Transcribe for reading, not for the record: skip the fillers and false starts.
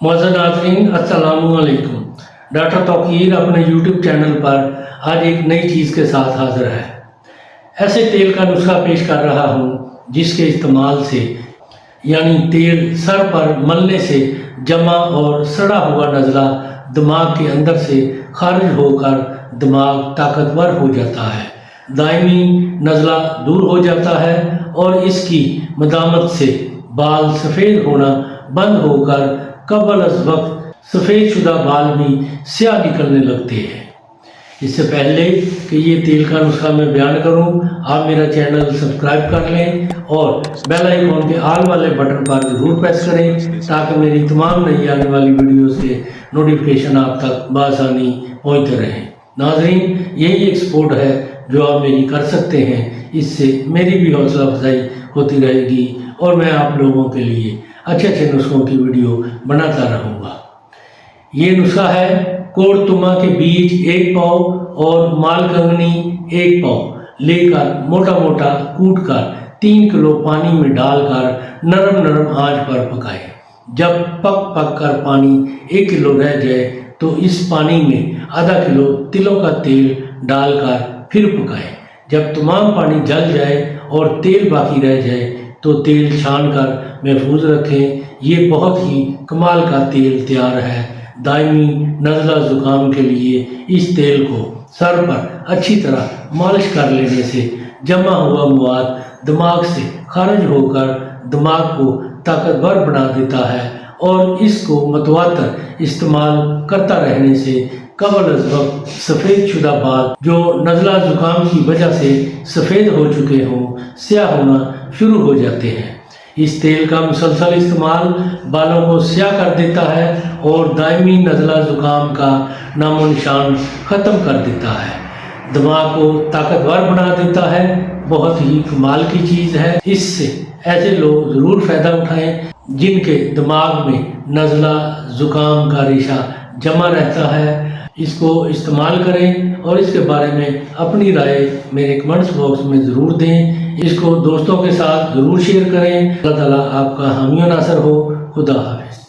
मोअज़्ज़ज़ नाज़रीन अस्सलामु अलैकुम। डॉक्टर तौक़ीर अपने यूट्यूब चैनल पर आज एक नई चीज़ के साथ हाज़िर है। ऐसे तेल का नुस्खा पेश कर रहा हूँ जिसके इस्तेमाल से यानी तेल सर पर मलने से जमा और सड़ा हुआ नज़ला दिमाग के अंदर से खारिज होकर दिमाग ताकतवर हो जाता है, दायमी नज़ला दूर हो जाता है और इसकी मदामत से बाल सफ़ेद होना बंद होकर कबल अज़ वक्त सफ़ेद शुदा बाल भी स्याह निकलने लगते हैं। इससे पहले कि ये तेल का नुस्खा मैं बयान करूं, आप मेरा चैनल सब्सक्राइब कर लें और बेल आइकॉन के आल वाले बटन पर ज़रूर प्रेस करें ताकि मेरी तमाम नई आने वाली वीडियो से नोटिफिकेशन आप तक बआसानी पहुँचते रहें। नाज़रीन, यही एक सपोर्ट है जो आप मेरी कर सकते हैं, इससे मेरी भी हौसला अफजाई होती रहेगी और मैं आप लोगों के लिए अच्छे अच्छे नुस्खों की वीडियो बनाता रहूँगा। ये नुस्खा है कोड़तुमा के बीज 1 पाव और मालकंगनी 1 पाव लेकर मोटा मोटा कूट कर 3 किलो पानी में डालकर नरम नरम आंच पर पकाएं। जब पक कर पानी 1 किलो रह जाए तो इस पानी में आधा किलो तिलों का तेल डालकर फिर पकाएं। जब तमाम पानी जल जाए और तेल बाकी रह जाए तो तेल छान कर महफूज रखें। ये बहुत ही कमाल का तेल तैयार है। दायमी नज़ला ज़ुकाम के लिए इस तेल को सर पर अच्छी तरह मालिश कर लेने से जमा हुआ मवाद दिमाग से खारिज होकर दिमाग को ताकतवर बना देता है और इसको मतवातर इस्तेमाल करता रहने से कबल अज़ वक्त सफ़ेद शुदा बाल जो नज़ला ज़ुकाम की वजह से सफ़ेद हो चुके हों स्याह होना शुरू हो जाते हैं। इस तेल का मुसलसल इस्तेमाल बालों को स्याह कर देता है और दायमी नज़ला ज़ुकाम का नामो निशान ख़त्म कर देता है, दिमाग को ताकतवर बना देता है। बहुत ही कमाल की चीज़ है। इससे ऐसे लोग ज़रूर फ़ायदा उठाएं जिनके दिमाग में नज़ला ज़ुकाम का रेशा जमा रहता है। इसको इस्तेमाल करें और इसके बारे में अपनी राय मेरे कमेंट्स बॉक्स में ज़रूर दें। इसको दोस्तों के साथ ज़रूर शेयर करें। अल्लाह ताला आपका हामी नासर हो। खुदा हाफ़िज़।